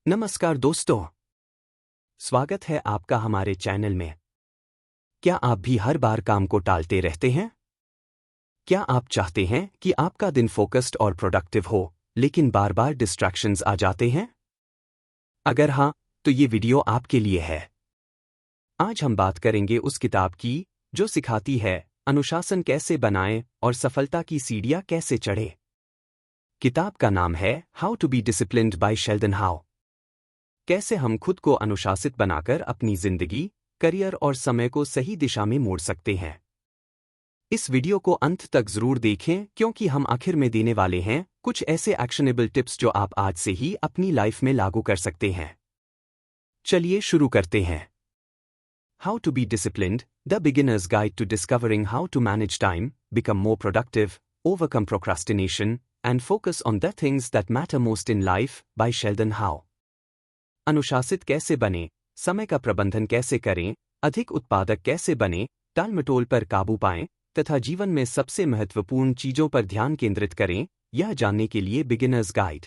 नमस्कार दोस्तों, स्वागत है आपका हमारे चैनल में। क्या आप भी हर बार काम को टालते रहते हैं? क्या आप चाहते हैं कि आपका दिन फोकस्ड और प्रोडक्टिव हो, लेकिन बार बार डिस्ट्रैक्शंस आ जाते हैं? अगर हाँ, तो ये वीडियो आपके लिए है। आज हम बात करेंगे उस किताब की जो सिखाती है अनुशासन कैसे बनाएं और सफलता की सीढ़ियां कैसे चढ़े। किताब का नाम है how to be disciplined by Sheldon Howe. कैसे हम खुद को अनुशासित बनाकर अपनी जिंदगी, करियर और समय को सही दिशा में मोड़ सकते हैं। इस वीडियो को अंत तक जरूर देखें क्योंकि हम आखिर में देने वाले हैं कुछ ऐसे एक्शनेबल टिप्स जो आप आज से ही अपनी लाइफ में लागू कर सकते हैं। चलिए शुरू करते हैं। How to be disciplined, the beginner's guide to discovering how to manage time, become more productive, overcome procrastination and focus on the things that matter most in life by Sheldon Howe. अनुशासित कैसे बने, समय का प्रबंधन कैसे करें, अधिक उत्पादक कैसे बने, टालमटोल पर काबू पाएं तथा जीवन में सबसे महत्वपूर्ण चीजों पर ध्यान केंद्रित करें, यह जानने के लिए बिगिनर्स गाइड।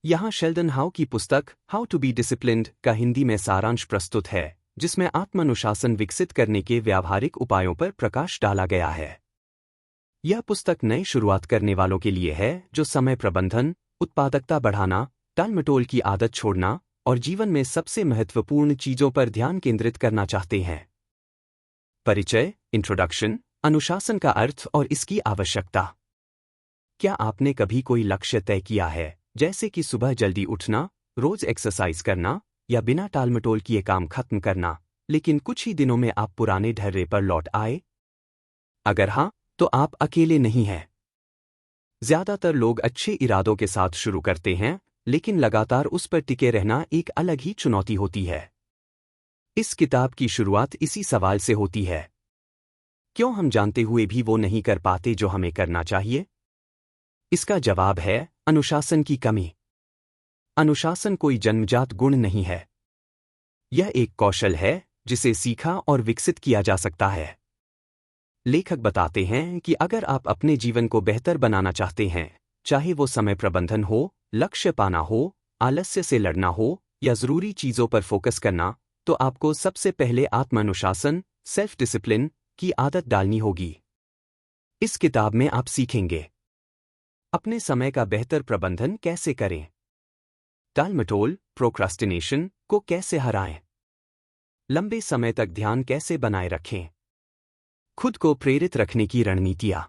यहाँ शेल्डन हाउ की पुस्तक हाउ टू बी डिसिप्लिन्ड का हिंदी में सारांश प्रस्तुत है, जिसमें आत्मानुशासन विकसित करने के व्यावहारिक उपायों पर प्रकाश डाला गया है। यह पुस्तक नई शुरुआत करने वालों के लिए है जो समय प्रबंधन, उत्पादकता बढ़ाना, टालमटोल की आदत छोड़ना और जीवन में सबसे महत्वपूर्ण चीजों पर ध्यान केंद्रित करना चाहते हैं। परिचय, इंट्रोडक्शन, अनुशासन का अर्थ और इसकी आवश्यकता। क्या आपने कभी कोई लक्ष्य तय किया है, जैसे कि सुबह जल्दी उठना, रोज एक्सरसाइज करना या बिना टालमटोल किए काम खत्म करना, लेकिन कुछ ही दिनों में आप पुराने ढर्रे पर लौट आए? अगर हाँ, तो आप अकेले नहीं हैं। ज्यादातर लोग अच्छे इरादों के साथ शुरू करते हैं, लेकिन लगातार उस पर टिके रहना एक अलग ही चुनौती होती है। इस किताब की शुरुआत इसी सवाल से होती है, क्यों हम जानते हुए भी वो नहीं कर पाते जो हमें करना चाहिए? इसका जवाब है अनुशासन की कमी। अनुशासन कोई जन्मजात गुण नहीं है। यह एक कौशल है जिसे सीखा और विकसित किया जा सकता है। लेखक बताते हैं कि अगर आप अपने जीवन को बेहतर बनाना चाहते हैं, चाहे वो समय प्रबंधन हो, लक्ष्य पाना हो, आलस्य से लड़ना हो या जरूरी चीजों पर फोकस करना, तो आपको सबसे पहले आत्मानुशासन, सेल्फ डिसिप्लिन की आदत डालनी होगी। इस किताब में आप सीखेंगे अपने समय का बेहतर प्रबंधन कैसे करें, टालमटोल, प्रोक्रास्टिनेशन को कैसे हराएं, लंबे समय तक ध्यान कैसे बनाए रखें, खुद को प्रेरित रखने की रणनीतियां,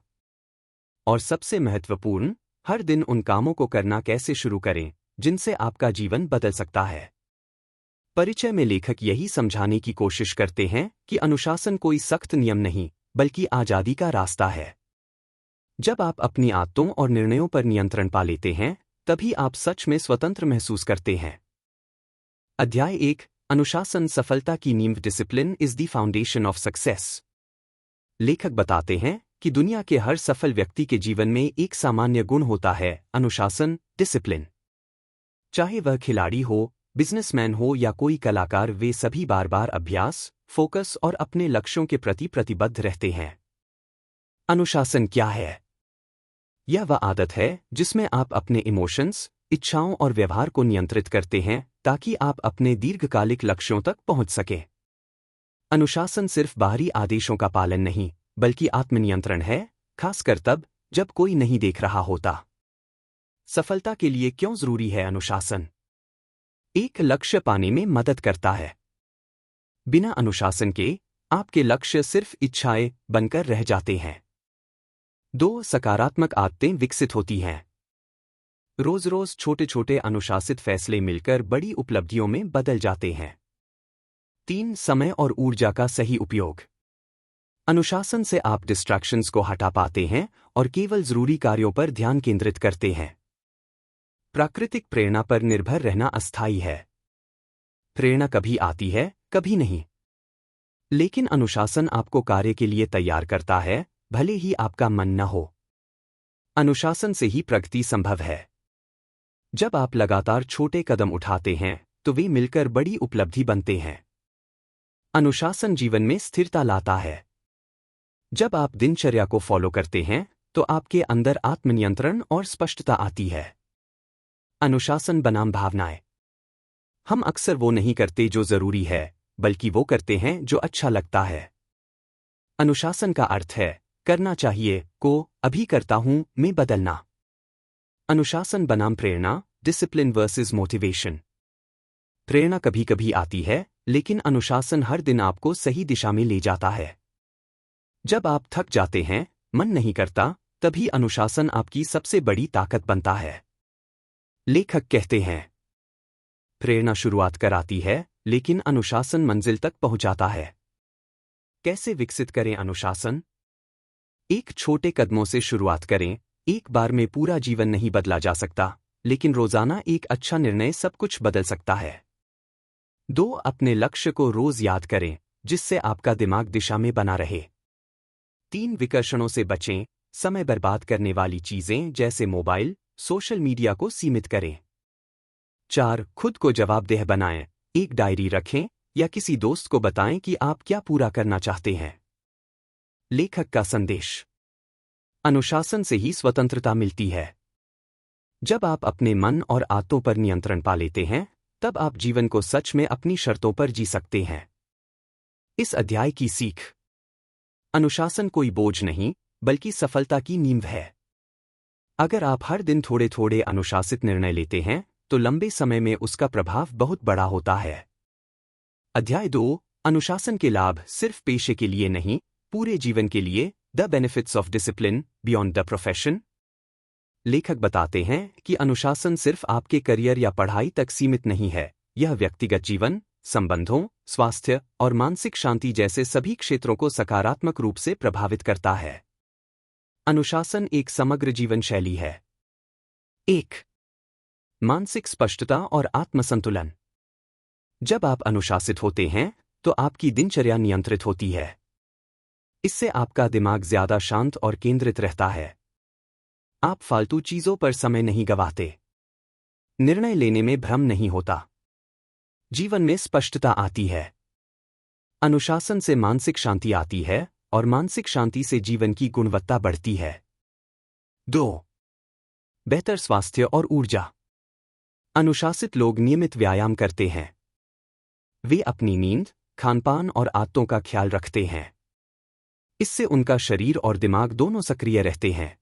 और सबसे महत्वपूर्ण, हर दिन उन कामों को करना कैसे शुरू करें जिनसे आपका जीवन बदल सकता है। परिचय में लेखक यही समझाने की कोशिश करते हैं कि अनुशासन कोई सख्त नियम नहीं, बल्कि आजादी का रास्ता है। जब आप अपनी आदतों और निर्णयों पर नियंत्रण पा लेते हैं, तभी आप सच में स्वतंत्र महसूस करते हैं। अध्याय 1, अनुशासन सफलता की नींव, discipline is the foundation of success. लेखक बताते हैं कि दुनिया के हर सफल व्यक्ति के जीवन में एक सामान्य गुण होता है, अनुशासन, डिसिप्लिन। चाहे वह खिलाड़ी हो, बिजनेसमैन हो या कोई कलाकार, वे सभी बार बार अभ्यास, फोकस और अपने लक्ष्यों के प्रति प्रतिबद्ध रहते हैं। अनुशासन क्या है? यह वह आदत है जिसमें आप अपने इमोशंस, इच्छाओं और व्यवहार को नियंत्रित करते हैं ताकि आप अपने दीर्घकालिक लक्ष्यों तक पहुंच सकें। अनुशासन सिर्फ बाहरी आदेशों का पालन नहीं, बल्कि आत्मनियंत्रण है, खासकर तब जब कोई नहीं देख रहा होता। सफलता के लिए क्यों जरूरी है अनुशासन? एक लक्ष्य पाने में मदद करता है। बिना अनुशासन के आपके लक्ष्य सिर्फ इच्छाएं बनकर रह जाते हैं। 2, सकारात्मक आदतें विकसित होती हैं। रोज रोज छोटे छोटे अनुशासित फैसले मिलकर बड़ी उपलब्धियों में बदल जाते हैं। 3, समय और ऊर्जा का सही उपयोग। अनुशासन से आप डिस्ट्रैक्शंस को हटा पाते हैं और केवल जरूरी कार्यों पर ध्यान केंद्रित करते हैं। प्राकृतिक प्रेरणा पर निर्भर रहना अस्थायी है। प्रेरणा कभी आती है, कभी नहीं। लेकिन अनुशासन आपको कार्य के लिए तैयार करता है, भले ही आपका मन न हो। अनुशासन से ही प्रगति संभव है। जब आप लगातार छोटे कदम उठाते हैं, तो वे मिलकर बड़ी उपलब्धि बनते हैं। अनुशासन जीवन में स्थिरता लाता है। जब आप दिनचर्या को फॉलो करते हैं, तो आपके अंदर आत्मनियंत्रण और स्पष्टता आती है। अनुशासन बनाम भावनाएं। हम अक्सर वो नहीं करते जो जरूरी है, बल्कि वो करते हैं जो अच्छा लगता है। अनुशासन का अर्थ है करना चाहिए को अभी करता हूं में बदलना। अनुशासन बनाम प्रेरणा, डिसिप्लिन वर्सेस मोटिवेशन। प्रेरणा कभी कभी आती है, लेकिन अनुशासन हर दिन आपको सही दिशा में ले जाता है। जब आप थक जाते हैं, मन नहीं करता, तभी अनुशासन आपकी सबसे बड़ी ताकत बनता है। लेखक कहते हैं, प्रेरणा शुरुआत कराती है, लेकिन अनुशासन मंजिल तक पहुंचाता है। कैसे विकसित करें अनुशासन? एक छोटे कदमों से शुरुआत करें। एक बार में पूरा जीवन नहीं बदला जा सकता, लेकिन रोजाना एक अच्छा निर्णय सब कुछ बदल सकता है। 2. अपने लक्ष्य को रोज याद करें, जिससे आपका दिमाग दिशा में बना रहे। 3. विकर्षणों से बचें। समय बर्बाद करने वाली चीजें जैसे मोबाइल, सोशल मीडिया को सीमित करें। 4. खुद को जवाबदेह बनाएं। एक डायरी रखें या किसी दोस्त को बताएं कि आप क्या पूरा करना चाहते हैं। लेखक का संदेश, अनुशासन से ही स्वतंत्रता मिलती है। जब आप अपने मन और आदतों पर नियंत्रण पा लेते हैं, तब आप जीवन को सच में अपनी शर्तों पर जी सकते हैं। इस अध्याय की सीख, अनुशासन कोई बोझ नहीं, बल्कि सफलता की नींव है। अगर आप हर दिन थोड़े थोड़े अनुशासित निर्णय लेते हैं, तो लंबे समय में उसका प्रभाव बहुत बड़ा होता है। अध्याय 2, अनुशासन के लाभ सिर्फ पेशे के लिए नहीं, पूरे जीवन के लिए। The benefits of discipline beyond the profession. लेखक बताते हैं कि अनुशासन सिर्फ आपके करियर या पढ़ाई तक सीमित नहीं है, यह व्यक्तिगत जीवन, संबंधों, स्वास्थ्य और मानसिक शांति जैसे सभी क्षेत्रों को सकारात्मक रूप से प्रभावित करता है। अनुशासन एक समग्र जीवन शैली है। 1. मानसिक स्पष्टता और आत्मसंतुलन। जब आप अनुशासित होते हैं, तो आपकी दिनचर्या नियंत्रित होती है। इससे आपका दिमाग ज्यादा शांत और केंद्रित रहता है। आप फालतू चीजों पर समय नहीं गंवाते। निर्णय लेने में भ्रम नहीं होता। जीवन में स्पष्टता आती है। अनुशासन से मानसिक शांति आती है, और मानसिक शांति से जीवन की गुणवत्ता बढ़ती है। 2. बेहतर स्वास्थ्य और ऊर्जा। अनुशासित लोग नियमित व्यायाम करते हैं। वे अपनी नींद, खानपान और आदतों का ख्याल रखते हैं। इससे उनका शरीर और दिमाग दोनों सक्रिय रहते हैं।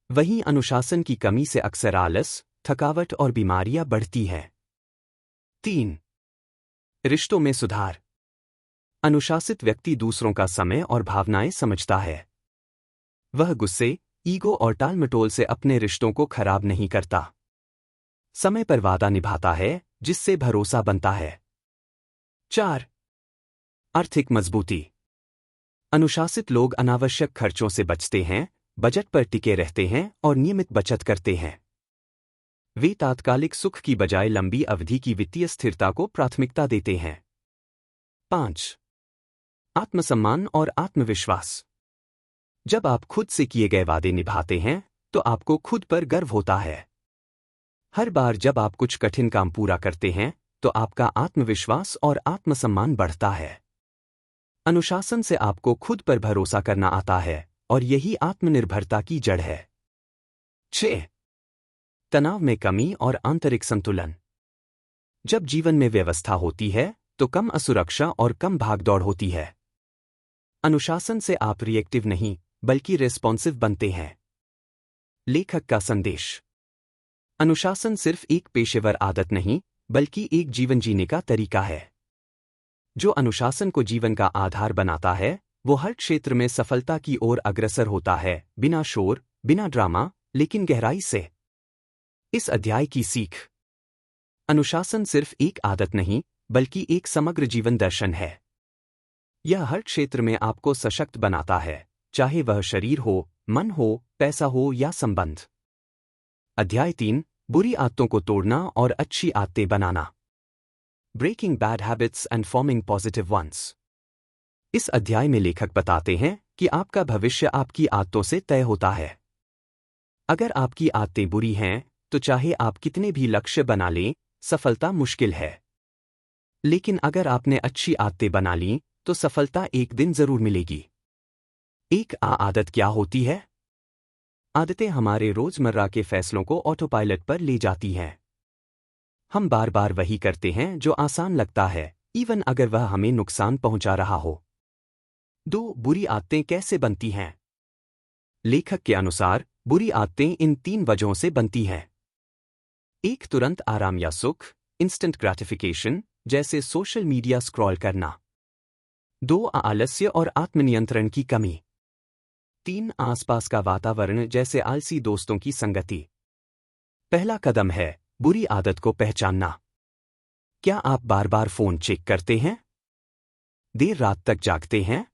वहीं अनुशासन की कमी से अक्सर आलस, थकावट और बीमारियां बढ़ती हैं। 3. रिश्तों में सुधार। अनुशासित व्यक्ति दूसरों का समय और भावनाएं समझता है। वह गुस्से, ईगो और टालमटोल से अपने रिश्तों को खराब नहीं करता। समय पर वादा निभाता है, जिससे भरोसा बनता है। 4. आर्थिक मजबूती। अनुशासित लोग अनावश्यक खर्चों से बचते हैं, बजट पर टिके रहते हैं और नियमित बचत करते हैं। वे तात्कालिक सुख की बजाय लंबी अवधि की वित्तीय स्थिरता को प्राथमिकता देते हैं। 5. आत्मसम्मान और आत्मविश्वास। जब आप खुद से किए गए वादे निभाते हैं, तो आपको खुद पर गर्व होता है। हर बार जब आप कुछ कठिन काम पूरा करते हैं, तो आपका आत्मविश्वास और आत्मसम्मान बढ़ता है। अनुशासन से आपको खुद पर भरोसा करना आता है, और यही आत्मनिर्भरता की जड़ है। 6. तनाव में कमी और आंतरिक संतुलन। जब जीवन में व्यवस्था होती है, तो कम असुरक्षा और कम भागदौड़ होती है। अनुशासन से आप रिएक्टिव नहीं, बल्कि रेस्पॉन्सिव बनते हैं। लेखक का संदेश, अनुशासन सिर्फ एक पेशेवर आदत नहीं, बल्कि एक जीवन जीने का तरीका है। जो अनुशासन को जीवन का आधार बनाता है, वो हर क्षेत्र में सफलता की ओर अग्रसर होता है, बिना शोर, बिना ड्रामा, लेकिन गहराई से। इस अध्याय की सीख, अनुशासन सिर्फ एक आदत नहीं, बल्कि एक समग्र जीवन दर्शन है। यह हर क्षेत्र में आपको सशक्त बनाता है, चाहे वह शरीर हो, मन हो, पैसा हो या संबंध। अध्याय 3, बुरी आदतों को तोड़ना और अच्छी आदतें बनाना। Breaking bad habits and forming positive ones. इस अध्याय में लेखक बताते हैं कि आपका भविष्य आपकी आदतों से तय होता है। अगर आपकी आदतें बुरी हैं, तो चाहे आप कितने भी लक्ष्य बना लें, सफलता मुश्किल है। लेकिन अगर आपने अच्छी आदतें बना लीं, तो सफलता एक दिन जरूर मिलेगी। एक आदत क्या होती है? आदतें हमारे रोजमर्रा के फैसलों को ऑटोपायलट पर ले जाती हैं। हम बार बार वही करते हैं जो आसान लगता है, इवन अगर वह हमें नुकसान पहुंचा रहा हो। 2. बुरी आदतें कैसे बनती हैं? लेखक के अनुसार बुरी आदतें इन 3 वजहों से बनती हैं। 1. तुरंत आराम या सुख, इंस्टेंट ग्रेटिफिकेशन, जैसे सोशल मीडिया स्क्रॉल करना। 2. आलस्य और आत्मनियंत्रण की कमी। 3. आसपास का वातावरण, जैसे आलसी दोस्तों की संगति। पहला कदम है बुरी आदत को पहचानना। क्या आप बार बार फोन चेक करते हैं? देर रात तक जागते हैं?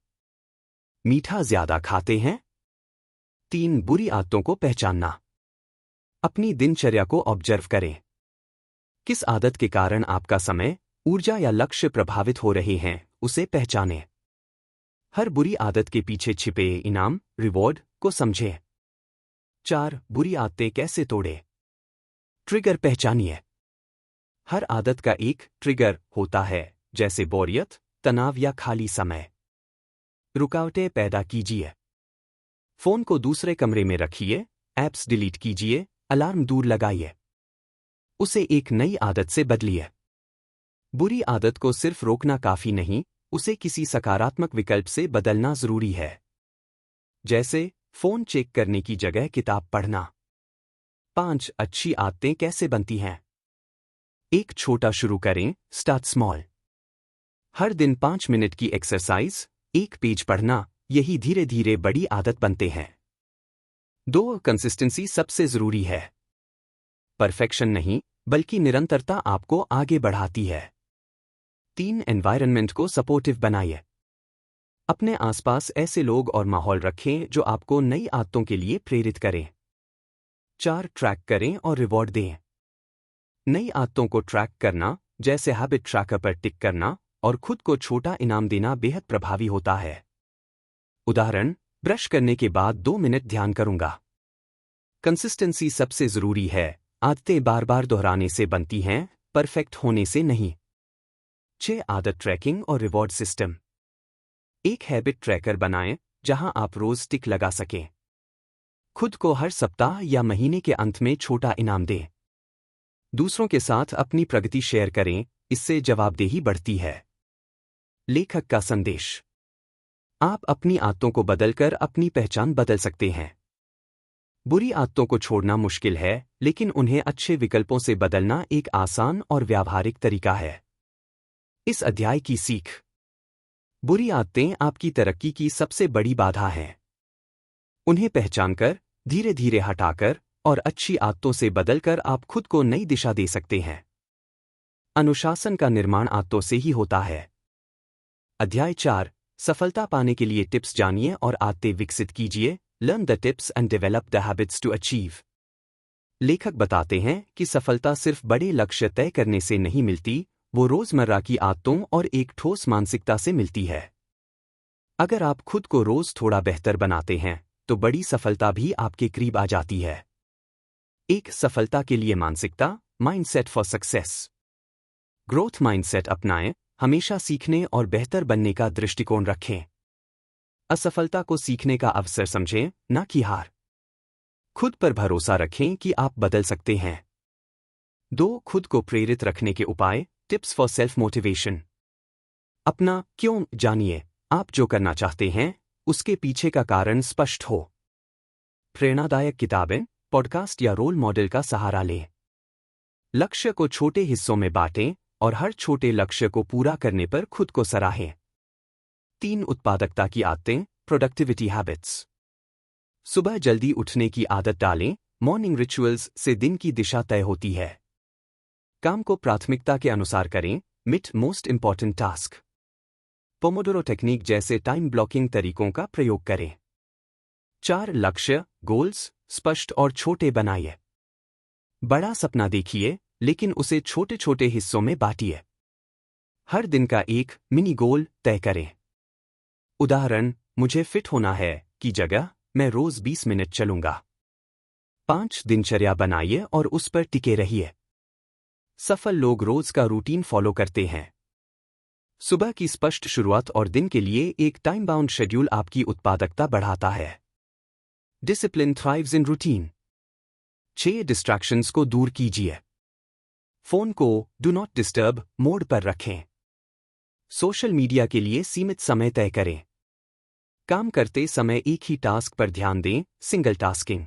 मीठा ज्यादा खाते हैं? 3. बुरी आदतों को पहचानना। अपनी दिनचर्या को ऑब्जर्व करें। किस आदत के कारण आपका समय, ऊर्जा या लक्ष्य प्रभावित हो रहे हैं, उसे पहचानें। हर बुरी आदत के पीछे छिपे इनाम, रिवॉर्ड, को समझें। 4. बुरी आदतें कैसे तोड़ें? ट्रिगर पहचानिए। हर आदत का एक ट्रिगर होता है, जैसे बोरियत, तनाव या खाली समय। रुकावटें पैदा कीजिए। फोन को दूसरे कमरे में रखिए, ऐप्स डिलीट कीजिए, अलार्म दूर लगाइए। उसे एक नई आदत से बदलिए। बुरी आदत को सिर्फ रोकना काफी नहीं, उसे किसी सकारात्मक विकल्प से बदलना जरूरी है। जैसे फोन चेक करने की जगह किताब पढ़ना। 5. अच्छी आदतें कैसे बनती हैं? एक छोटा शुरू करें, स्टार्ट स्मॉल। हर दिन 5 मिनट की एक्सरसाइज, एक पेज पढ़ना, यही धीरे धीरे बड़ी आदत बनते हैं। 2. कंसिस्टेंसी सबसे जरूरी है। परफेक्शन नहीं, बल्कि निरंतरता आपको आगे बढ़ाती है। 3. एनवायरनमेंट को सपोर्टिव बनाइए। अपने आसपास ऐसे लोग और माहौल रखें जो आपको नई आदतों के लिए प्रेरित करें। 4. ट्रैक करें और रिवॉर्ड दें। नई आदतों को ट्रैक करना, जैसे हैबिट ट्रैकर पर टिक करना, और खुद को छोटा इनाम देना बेहद प्रभावी होता है। उदाहरण, ब्रश करने के बाद 2 मिनट ध्यान करूंगा। कंसिस्टेंसी सबसे जरूरी है, आदतें बार बार दोहराने से बनती हैं, परफेक्ट होने से नहीं। 6. आदत ट्रैकिंग और रिवॉर्ड सिस्टम। एक हैबिट ट्रैकर बनाएं, जहां आप रोज टिक लगा सकें। खुद को हर सप्ताह या महीने के अंत में छोटा इनाम दें। दूसरों के साथ अपनी प्रगति शेयर करें, इससे जवाबदेही बढ़ती है। लेखक का संदेश। आप अपनी आदतों को बदलकर अपनी पहचान बदल सकते हैं। बुरी आदतों को छोड़ना मुश्किल है, लेकिन उन्हें अच्छे विकल्पों से बदलना एक आसान और व्यावहारिक तरीका है। इस अध्याय की सीख। बुरी आदतें आपकी तरक्की की सबसे बड़ी बाधा हैं। उन्हें पहचानकर, धीरे धीरे हटाकर और अच्छी आदतों से बदलकर आप खुद को नई दिशा दे सकते हैं। अनुशासन का निर्माण आदतों से ही होता है। अध्याय 4, सफलता पाने के लिए टिप्स जानिए और आदतें विकसित कीजिए। Learn the tips and develop the habits to achieve. लेखक बताते हैं कि सफलता सिर्फ बड़े लक्ष्य तय करने से नहीं मिलती, वो रोजमर्रा की आदतों और एक ठोस मानसिकता से मिलती है। अगर आप खुद को रोज थोड़ा बेहतर बनाते हैं, तो बड़ी सफलता भी आपके करीब आ जाती है। एक सफलता के लिए मानसिकता, mindset for success. Growth mindset अपनाएं, हमेशा सीखने और बेहतर बनने का दृष्टिकोण रखें। असफलता को सीखने का अवसर समझें, न कि हार। खुद पर भरोसा रखें कि आप बदल सकते हैं। 2. खुद को प्रेरित रखने के उपाय, टिप्स फॉर सेल्फ मोटिवेशन। अपना क्यों जानिए। आप जो करना चाहते हैं, उसके पीछे का कारण स्पष्ट हो। प्रेरणादायक किताबें, पॉडकास्ट या रोल मॉडल का सहारा लें। लक्ष्य को छोटे हिस्सों में बांटें और हर छोटे लक्ष्य को पूरा करने पर खुद को सराहें। 3. उत्पादकता की आदतें, प्रोडक्टिविटी हैबिट्स। सुबह जल्दी उठने की आदत डालें, मॉर्निंग रिचुअल्स से दिन की दिशा तय होती है। काम को प्राथमिकता के अनुसार करें, मिट most important task. Pomodoro technique जैसे टाइम ब्लॉकिंग तरीकों का प्रयोग करें। 4. लक्ष्य, गोल्स, स्पष्ट और छोटे बनाइए। बड़ा सपना देखिए, लेकिन उसे छोटे छोटे हिस्सों में बांटिए। हर दिन का एक मिनी गोल तय करें। उदाहरण, मुझे फिट होना है की जगह मैं रोज 20 मिनट चलूंगा। 5. दिनचर्या बनाइए और उस पर टिके रहिए। सफल लोग रोज का रूटीन फॉलो करते हैं। सुबह की स्पष्ट शुरुआत और दिन के लिए एक टाइम बाउंड शेड्यूल आपकी उत्पादकता बढ़ाता है। Discipline thrives in routine. 6. Distractions को दूर कीजिए। फोन को डू नॉट डिस्टर्ब मोड पर रखें। सोशल मीडिया के लिए सीमित समय तय करें। काम करते समय एक ही टास्क पर ध्यान दें, सिंगल टास्किंग।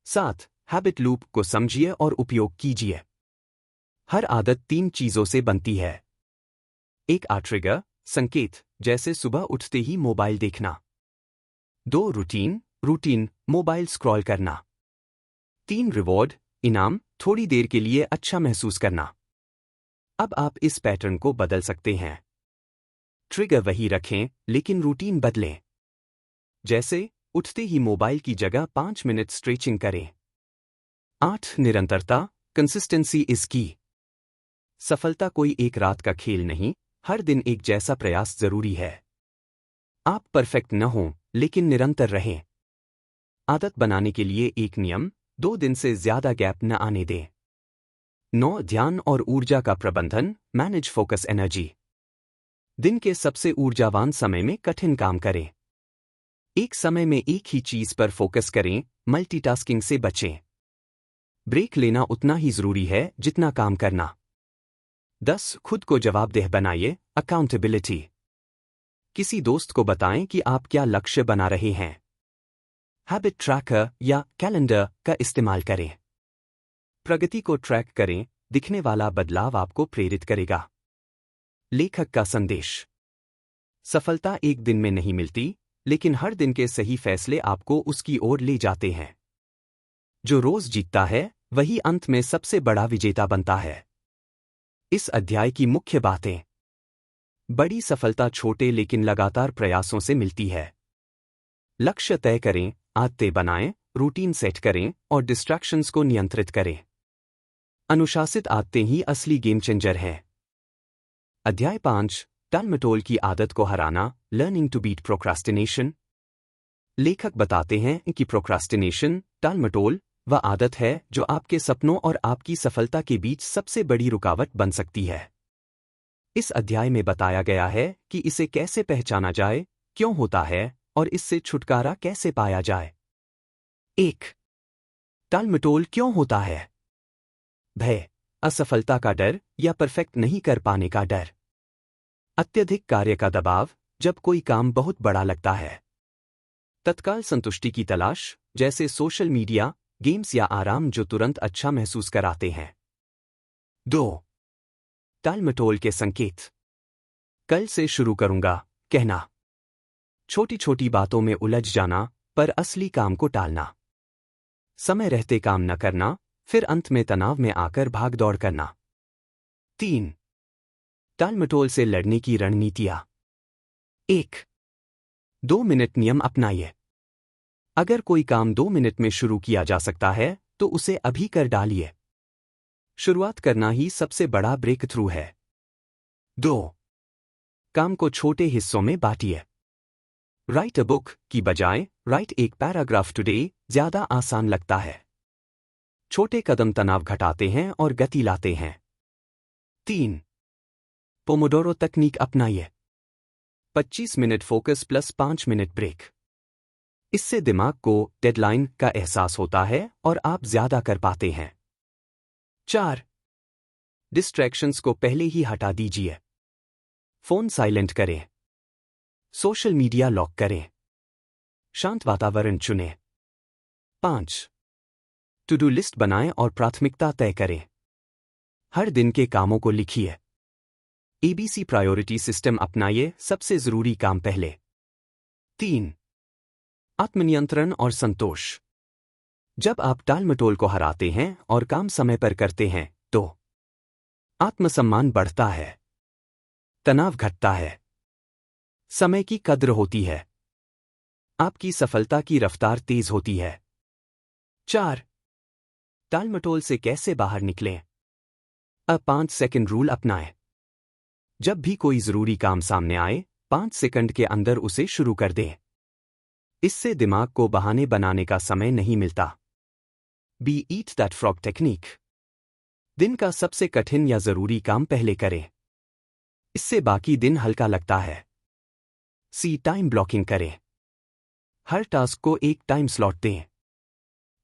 7. हैबिट लूप को समझिए और उपयोग कीजिए। हर आदत 3 चीजों से बनती है। 1. ट्रिगर, संकेत, जैसे सुबह उठते ही मोबाइल देखना। 2. रूटीन, मोबाइल स्क्रॉल करना। 3. रिवॉर्ड, इनाम, थोड़ी देर के लिए अच्छा महसूस करना। अब आप इस पैटर्न को बदल सकते हैं। ट्रिगर वही रखें, लेकिन रूटीन बदलें। जैसे उठते ही मोबाइल की जगह 5 मिनट स्ट्रेचिंग करें। 8. निरंतरता, कंसिस्टेंसी इज की। सफलता कोई एक रात का खेल नहीं, हर दिन एक जैसा प्रयास जरूरी है। आप परफेक्ट न हों, लेकिन निरंतर रहें। आदत बनाने के लिए एक नियम, 2 दिन से ज्यादा गैप न आने दें। 9. ध्यान और ऊर्जा का प्रबंधन, मैनेज फोकस एनर्जी। दिन के सबसे ऊर्जावान समय में कठिन काम करें। एक समय में एक ही चीज पर फोकस करें, मल्टीटास्किंग से बचें। ब्रेक लेना उतना ही जरूरी है जितना काम करना। 10. खुद को जवाबदेह बनाइए, अकाउंटेबिलिटी। किसी दोस्त को बताएं कि आप क्या लक्ष्य बना रहे हैं। हैबिट ट्रैकर या कैलेंडर का इस्तेमाल करें। प्रगति को ट्रैक करें, दिखने वाला बदलाव आपको प्रेरित करेगा। लेखक का संदेश। सफलता एक दिन में नहीं मिलती, लेकिन हर दिन के सही फैसले आपको उसकी ओर ले जाते हैं। जो रोज जीतता है, वही अंत में सबसे बड़ा विजेता बनता है। इस अध्याय की मुख्य बातें। बड़ी सफलता छोटे लेकिन लगातार प्रयासों से मिलती है। लक्ष्य तय करें, आदतें बनाएं, रूटीन सेट करें और डिस्ट्रैक्शंस को नियंत्रित करें। अनुशासित आदतें ही असली गेम चेंजर हैं। अध्याय 5, टालमटोल की आदत को हराना, लर्निंग टू बीट प्रोक्रास्टिनेशन। लेखक बताते हैं कि प्रोक्रास्टिनेशन, टालमटोल, वह आदत है जो आपके सपनों और आपकी सफलता के बीच सबसे बड़ी रुकावट बन सकती है। इस अध्याय में बताया गया है कि इसे कैसे पहचाना जाए, क्यों होता है और इससे छुटकारा कैसे पाया जाए। 1. टालमटोल क्यों होता है? भय, असफलता का डर या परफेक्ट नहीं कर पाने का डर। अत्यधिक कार्य का दबाव, जब कोई काम बहुत बड़ा लगता है। तत्काल संतुष्टि की तलाश, जैसे सोशल मीडिया, गेम्स या आराम जो तुरंत अच्छा महसूस कराते हैं। 2. टालमटोल के संकेत। कल से शुरू करूंगा, कहना। छोटी छोटी बातों में उलझ जाना, पर असली काम को टालना। समय रहते काम न करना, फिर अंत में तनाव में आकर भागदौड़ करना। 3. टालमटोल से लड़ने की रणनीतियां। 1. 2 मिनट नियम अपनाइए। अगर कोई काम 2 मिनट में शुरू किया जा सकता है, तो उसे अभी कर डालिए। शुरुआत करना ही सबसे बड़ा ब्रेक थ्रू है। 2. काम को छोटे हिस्सों में बांटिए। राइट अ बुक की बजाय राइट एक पैराग्राफ टुडे ज्यादा आसान लगता है। छोटे कदम तनाव घटाते हैं और गति लाते हैं। 3. पोमोडोरो तकनीक अपनाइए। 25 minute focus plus 5 minute break. इससे दिमाग को डेडलाइन का एहसास होता है और आप ज्यादा कर पाते हैं। 4. डिस्ट्रैक्शंस को पहले ही हटा दीजिए। फोन साइलेंट करें। सोशल मीडिया लॉक करें। शांत वातावरण चुनें। 5. टू डू लिस्ट बनाएं और प्राथमिकता तय करें। हर दिन के कामों को लिखिए। ABC प्रायोरिटी सिस्टम अपनाइए, सबसे जरूरी काम पहले। 3. आत्मनियंत्रण और संतोष। जब आप टालमटोल को हराते हैं और काम समय पर करते हैं, तो आत्मसम्मान बढ़ता है, तनाव घटता है, समय की कद्र होती है, आपकी सफलता की रफ्तार तेज होती है। 4. टालमटोल से कैसे बाहर निकलें? 5 सेकंड रूल अपनाएं। जब भी कोई जरूरी काम सामने आए, 5 सेकंड के अंदर उसे शुरू कर दें। इससे दिमाग को बहाने बनाने का समय नहीं मिलता। B eat that frog technique. दिन का सबसे कठिन या जरूरी काम पहले करें। इससे बाकी दिन हल्का लगता है। सी टाइम ब्लॉकिंग करें। हर टास्क को एक टाइम स्लॉट दें।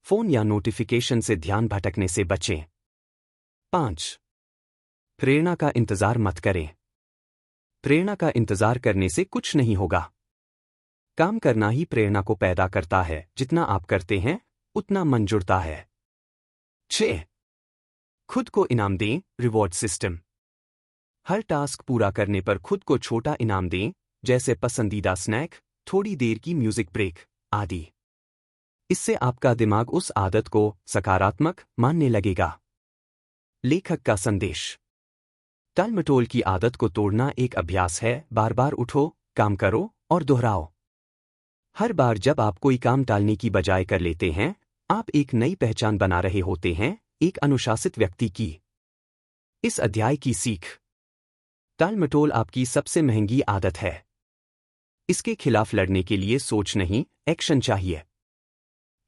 फोन या नोटिफिकेशन से ध्यान भटकने से बचें। 5. प्रेरणा का इंतजार मत करें। प्रेरणा का इंतजार करने से कुछ नहीं होगा। काम करना ही प्रेरणा को पैदा करता है। जितना आप करते हैं उतना मन जुड़ता है। 6. खुद को इनाम दें। Reward system. हर टास्क पूरा करने पर खुद को छोटा इनाम दें, जैसे पसंदीदा स्नैक, थोड़ी देर की म्यूजिक ब्रेक आदि। इससे आपका दिमाग उस आदत को सकारात्मक मानने लगेगा। लेखक का संदेश। टालमटोल की आदत को तोड़ना एक अभ्यास है। बार बार उठो, काम करो और दोहराओ। हर बार जब आप कोई काम टालने की बजाय कर लेते हैं, आप एक नई पहचान बना रहे होते हैं, एक अनुशासित व्यक्ति की। इस अध्याय की सीख। टालमटोल आपकी सबसे महंगी आदत है। इसके खिलाफ लड़ने के लिए सोच नहीं, एक्शन चाहिए।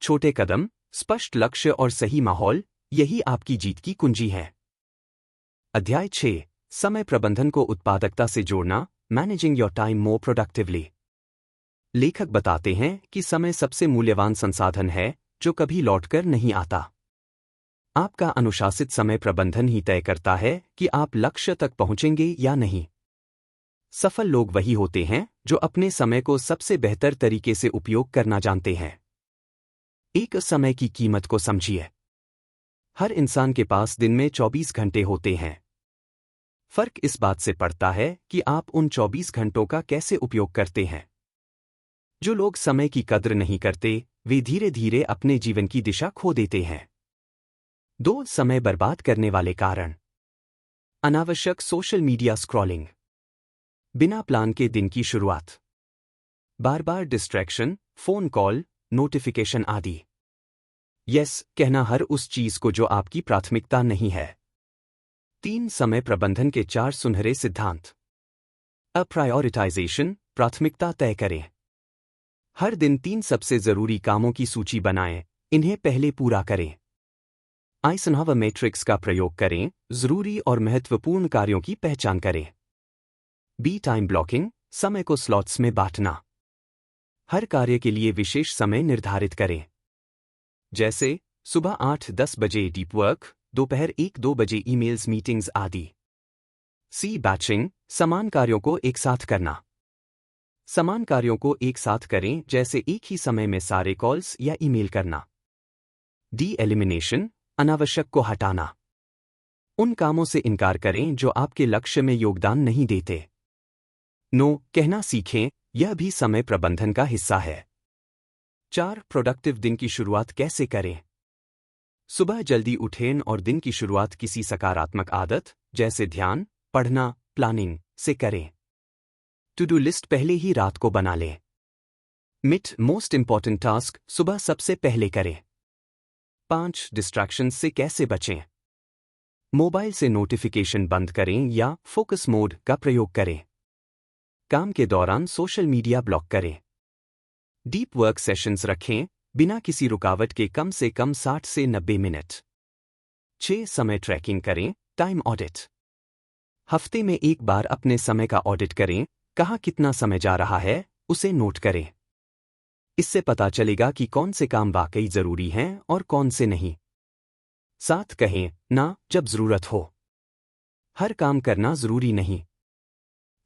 छोटे कदम, स्पष्ट लक्ष्य और सही माहौल, यही आपकी जीत की कुंजी है। अध्याय 6। समय प्रबंधन को उत्पादकता से जोड़ना। Managing your time more productively. लेखक बताते हैं कि समय सबसे मूल्यवान संसाधन है जो कभी लौटकर नहीं आता। आपका अनुशासित समय प्रबंधन ही तय करता है कि आप लक्ष्य तक पहुंचेंगे या नहीं। सफल लोग वही होते हैं जो अपने समय को सबसे बेहतर तरीके से उपयोग करना जानते हैं। एक समय की कीमत को समझिए। हर इंसान के पास दिन में 24 घंटे होते हैं। फर्क इस बात से पड़ता है कि आप उन 24 घंटों का कैसे उपयोग करते हैं। जो लोग समय की कद्र नहीं करते, वे धीरे धीरे अपने जीवन की दिशा खो देते हैं। 2 समय बर्बाद करने वाले कारण। अनावश्यक सोशल मीडिया स्क्रॉलिंग। बिना प्लान के दिन की शुरुआत। बार बार डिस्ट्रैक्शन, फोन कॉल, नोटिफिकेशन आदि। यस कहना हर उस चीज को जो आपकी प्राथमिकता नहीं है। 3 समय प्रबंधन के 4 सुनहरे सिद्धांत। प्रायोरिटाइजेशन। प्राथमिकता तय करें। हर दिन 3 सबसे जरूरी कामों की सूची बनाएं, इन्हें पहले पूरा करें। आइजनहॉवर मैट्रिक्स का प्रयोग करें, जरूरी और महत्वपूर्ण कार्यों की पहचान करें। B time blocking. समय को स्लॉट्स में बांटना। हर कार्य के लिए विशेष समय निर्धारित करें, जैसे सुबह 8-10 बजे डीप वर्क, दोपहर 1-2 बजे ईमेल्स, मीटिंग्स आदि। सी बैचिंग। समान कार्यों को एक साथ करना। समान कार्यों को एक साथ करें, जैसे एक ही समय में सारे कॉल्स या ईमेल करना। D elimination. अनावश्यक को हटाना। उन कामों से इनकार करें जो आपके लक्ष्य में योगदान नहीं देते। नो कहना सीखें, यह भी समय प्रबंधन का हिस्सा है। 4 प्रोडक्टिव दिन की शुरुआत कैसे करें। सुबह जल्दी उठें और दिन की शुरुआत किसी सकारात्मक आदत, जैसे ध्यान, पढ़ना, प्लानिंग से करें। टू डू लिस्ट पहले ही रात को बना लें। मिट मोस्ट इंपॉर्टेंट टास्क सुबह सबसे पहले करें। 5 डिस्ट्रैक्शंस से कैसे बचें। मोबाइल से नोटिफिकेशन बंद करें या फोकस मोड का प्रयोग करें। काम के दौरान सोशल मीडिया ब्लॉक करें। डीप वर्क सेशंस रखें, बिना किसी रुकावट के कम से कम 60 से 90 मिनट। 6 समय ट्रैकिंग करें। Time audit. हफ्ते में एक बार अपने समय का ऑडिट करें, कहाँ कितना समय जा रहा है उसे नोट करें। इससे पता चलेगा कि कौन से काम वाकई जरूरी हैं और कौन से नहीं। 7 कहें ना जब जरूरत हो। हर काम करना जरूरी नहीं।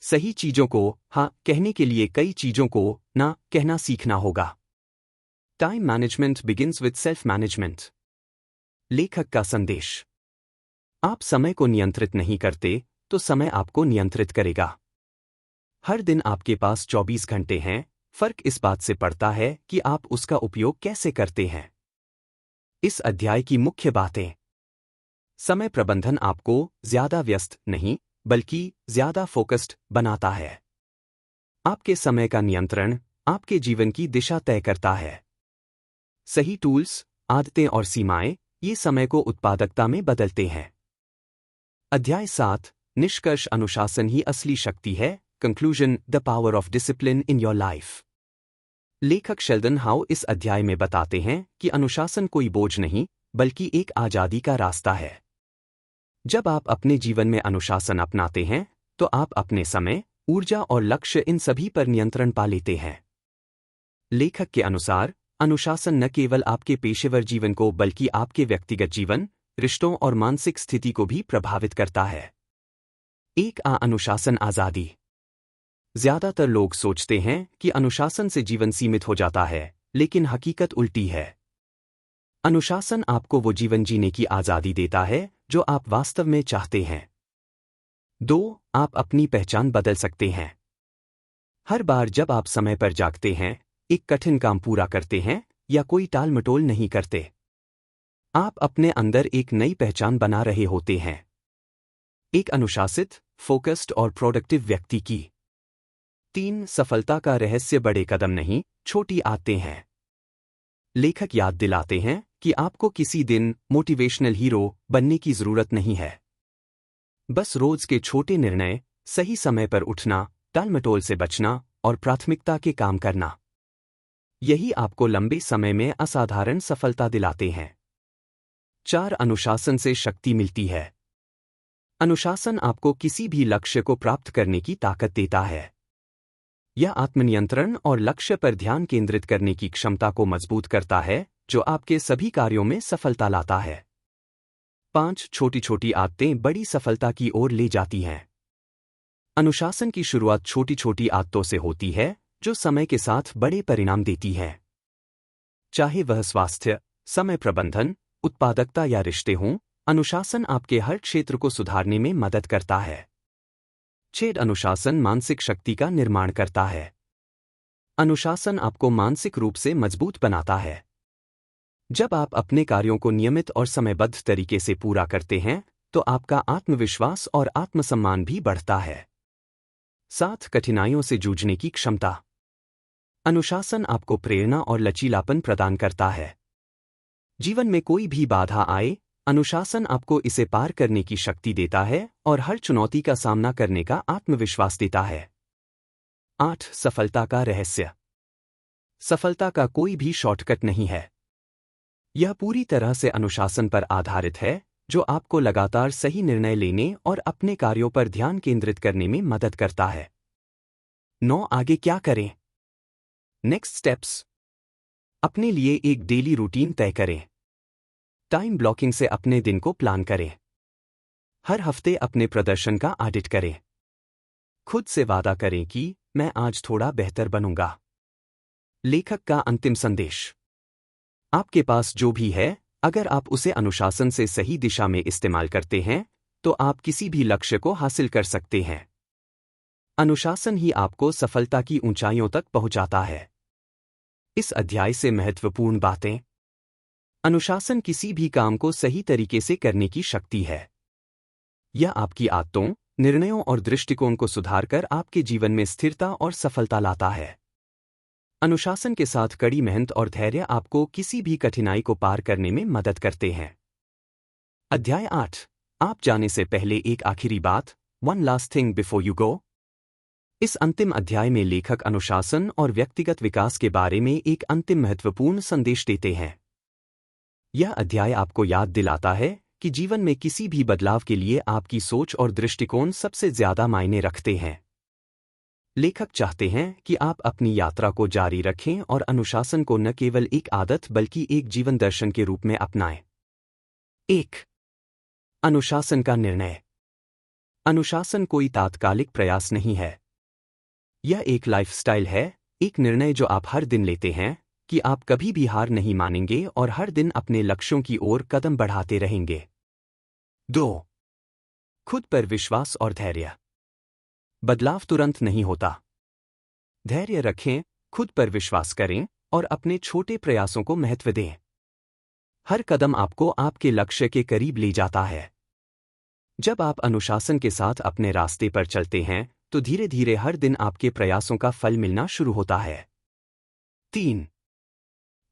सही चीजों को हाँ कहने के लिए कई चीजों को ना कहना सीखना होगा। Time management begins with self management. लेखक का संदेश। आप समय को नियंत्रित नहीं करते तो समय आपको नियंत्रित करेगा। हर दिन आपके पास 24 घंटे हैं, फर्क इस बात से पड़ता है कि आप उसका उपयोग कैसे करते हैं। इस अध्याय की मुख्य बातें। समय प्रबंधन आपको ज्यादा व्यस्त नहीं, बल्कि ज्यादा फोकस्ड बनाता है। आपके समय का नियंत्रण आपके जीवन की दिशा तय करता है। सही टूल्स, आदतें और सीमाएं ये समय को उत्पादकता में बदलते हैं। अध्याय 7। निष्कर्ष। अनुशासन ही असली शक्ति है। Conclusion. The power of discipline in your life. लेखक शेल्डन हाउ इस अध्याय में बताते हैं कि अनुशासन कोई बोझ नहीं, बल्कि एक आजादी का रास्ता है। जब आप अपने जीवन में अनुशासन अपनाते हैं, तो आप अपने समय, ऊर्जा और लक्ष्य इन सभी पर नियंत्रण पा लेते हैं। लेखक के अनुसार, अनुशासन न केवल आपके पेशेवर जीवन को बल्कि आपके व्यक्तिगत जीवन, रिश्तों और मानसिक स्थिति को भी प्रभावित करता है। एक अनुशासन आज़ादी। ज्यादातर लोग सोचते हैं कि अनुशासन से जीवन सीमित हो जाता है, लेकिन हकीकत उल्टी है। अनुशासन आपको वो जीवन जीने की आज़ादी देता है जो आप वास्तव में चाहते हैं। 2. आप अपनी पहचान बदल सकते हैं। हर बार जब आप समय पर जागते हैं, एक कठिन काम पूरा करते हैं या कोई टाल मटोल नहीं करते, आप अपने अंदर एक नई पहचान बना रहे होते हैं। एक अनुशासित, फोकस्ड और प्रोडक्टिव व्यक्ति की। 3. सफलता का रहस्य बड़े कदम नहीं, छोटी आदतें हैं। लेखक याद दिलाते हैं कि आपको किसी दिन मोटिवेशनल हीरो बनने की जरूरत नहीं है। बस रोज के छोटे निर्णय, सही समय पर उठना, टालमटोल से बचना और प्राथमिकता के काम करना, यही आपको लंबे समय में असाधारण सफलता दिलाते हैं। 4. अनुशासन से शक्ति मिलती है। अनुशासन आपको किसी भी लक्ष्य को प्राप्त करने की ताकत देता है। यह आत्मनियंत्रण और लक्ष्य पर ध्यान केंद्रित करने की क्षमता को मजबूत करता है, जो आपके सभी कार्यों में सफलता लाता है। 5. छोटी छोटी आदतें बड़ी सफलता की ओर ले जाती हैं। अनुशासन की शुरुआत छोटी छोटी आदतों से होती है, जो समय के साथ बड़े परिणाम देती हैं। चाहे वह स्वास्थ्य, समय प्रबंधन, उत्पादकता या रिश्ते हों, अनुशासन आपके हर क्षेत्र को सुधारने में मदद करता है। 6. अनुशासन मानसिक शक्ति का निर्माण करता है। अनुशासन आपको मानसिक रूप से मजबूत बनाता है। जब आप अपने कार्यों को नियमित और समयबद्ध तरीके से पूरा करते हैं, तो आपका आत्मविश्वास और आत्मसम्मान भी बढ़ता है। 7. कठिनाइयों से जूझने की क्षमता। अनुशासन आपको प्रेरणा और लचीलापन प्रदान करता है। जीवन में कोई भी बाधा आए, अनुशासन आपको इसे पार करने की शक्ति देता है और हर चुनौती का सामना करने का आत्मविश्वास देता है। 8. सफलता का रहस्य। सफलता का कोई भी शॉर्टकट नहीं है। यह पूरी तरह से अनुशासन पर आधारित है, जो आपको लगातार सही निर्णय लेने और अपने कार्यों पर ध्यान केंद्रित करने में मदद करता है। 9. आगे क्या करें? Next steps. अपने लिए एक डेली रूटीन तय करें। टाइम ब्लॉकिंग से अपने दिन को प्लान करें। हर हफ्ते अपने प्रदर्शन का ऑडिट करें। खुद से वादा करें कि मैं आज थोड़ा बेहतर बनूंगा। लेखक का अंतिम संदेश। आपके पास जो भी है, अगर आप उसे अनुशासन से सही दिशा में इस्तेमाल करते हैं, तो आप किसी भी लक्ष्य को हासिल कर सकते हैं। अनुशासन ही आपको सफलता की ऊंचाइयों तक पहुंचाता है। इस अध्याय से महत्वपूर्ण बातें। अनुशासन किसी भी काम को सही तरीके से करने की शक्ति है। यह आपकी आदतों, निर्णयों और दृष्टिकोण को सुधारकर आपके जीवन में स्थिरता और सफलता लाता है। अनुशासन के साथ कड़ी मेहनत और धैर्य आपको किसी भी कठिनाई को पार करने में मदद करते हैं। अध्याय 8। आप जाने से पहले एक आखिरी बात, one last thing before you go. इस अंतिम अध्याय में लेखक अनुशासन और व्यक्तिगत विकास के बारे में एक अंतिम महत्वपूर्ण संदेश देते हैं। यह अध्याय आपको याद दिलाता है कि जीवन में किसी भी बदलाव के लिए आपकी सोच और दृष्टिकोण सबसे ज्यादा मायने रखते हैं। लेखक चाहते हैं कि आप अपनी यात्रा को जारी रखें और अनुशासन को न केवल एक आदत बल्कि एक जीवन दर्शन के रूप में अपनाएं। 1. अनुशासन का निर्णय। अनुशासन कोई तात्कालिक प्रयास नहीं है। यह एक लाइफस्टाइल है, एक निर्णय जो आप हर दिन लेते हैं कि आप कभी भी हार नहीं मानेंगे और हर दिन अपने लक्ष्यों की ओर कदम बढ़ाते रहेंगे। 2. खुद पर विश्वास और धैर्य। बदलाव तुरंत नहीं होता। धैर्य रखें, खुद पर विश्वास करें और अपने छोटे प्रयासों को महत्व दें। हर कदम आपको आपके लक्ष्य के करीब ले जाता है। जब आप अनुशासन के साथ अपने रास्ते पर चलते हैं, तो धीरे धीरे हर दिन आपके प्रयासों का फल मिलना शुरू होता है। 3.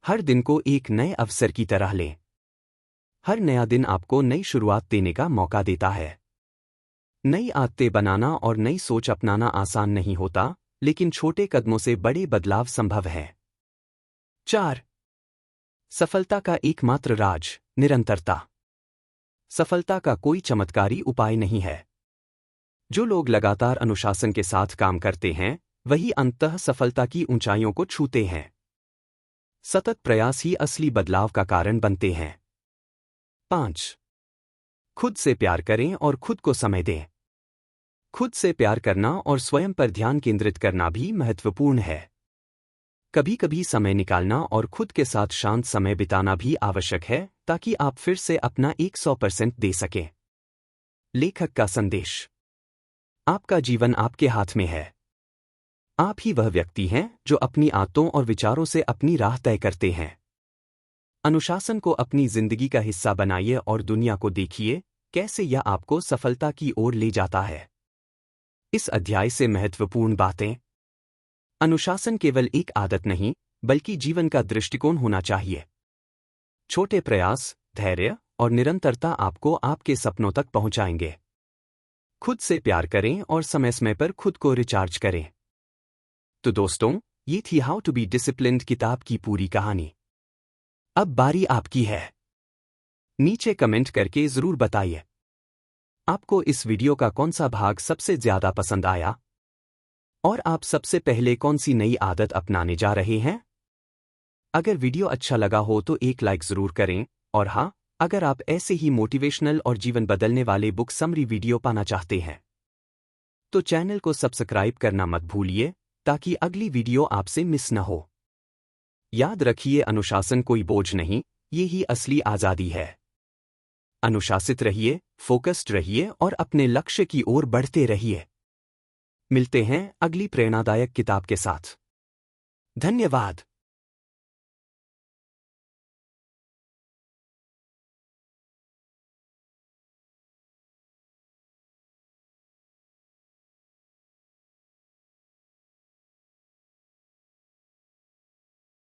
हर दिन को एक नए अवसर की तरह लें। हर नया दिन आपको नई शुरुआत देने का मौका देता है। नई आदतें बनाना और नई सोच अपनाना आसान नहीं होता, लेकिन छोटे कदमों से बड़े बदलाव संभव हैं। 4. सफलता का एकमात्र राज, निरंतरता। सफलता का कोई चमत्कारी उपाय नहीं है। जो लोग लगातार अनुशासन के साथ काम करते हैं, वही अंततः सफलता की ऊंचाइयों को छूते हैं। सतत प्रयास ही असली बदलाव का कारण बनते हैं। 5. खुद से प्यार करें और खुद को समय दें। खुद से प्यार करना और स्वयं पर ध्यान केंद्रित करना भी महत्वपूर्ण है। कभी कभी समय निकालना और खुद के साथ शांत समय बिताना भी आवश्यक है ताकि आप फिर से अपना 100% दे सकें। लेखक का संदेश। आपका जीवन आपके हाथ में है। आप ही वह व्यक्ति हैं जो अपनी आदतों और विचारों से अपनी राह तय करते हैं। अनुशासन को अपनी जिंदगी का हिस्सा बनाइए और दुनिया को देखिए कैसे यह आपको सफलता की ओर ले जाता है। इस अध्याय से महत्वपूर्ण बातें। अनुशासन केवल एक आदत नहीं, बल्कि जीवन का दृष्टिकोण होना चाहिए। छोटे प्रयास, धैर्य और निरंतरता आपको आपके सपनों तक पहुंचाएंगे। खुद से प्यार करें और समय समय पर खुद को रिचार्ज करें। तो दोस्तों, ये थी हाउ टू बी डिसिप्लिन्ड किताब की पूरी कहानी। अब बारी आपकी है। नीचे कमेंट करके जरूर बताइए आपको इस वीडियो का कौन सा भाग सबसे ज्यादा पसंद आया और आप सबसे पहले कौन सी नई आदत अपनाने जा रहे हैं। अगर वीडियो अच्छा लगा हो तो एक लाइक जरूर करें, और हाँ, अगर आप ऐसे ही मोटिवेशनल और जीवन बदलने वाले बुक समरी वीडियो पाना चाहते हैं तो चैनल को सब्सक्राइब करना मत भूलिए ताकि अगली वीडियो आपसे मिस न हो। याद रखिए, अनुशासन कोई बोझ नहीं, ये ही असली आजादी है। अनुशासित रहिए, फोकस्ड रहिए और अपने लक्ष्य की ओर बढ़ते रहिए। मिलते हैं अगली प्रेरणादायक किताब के साथ। धन्यवाद।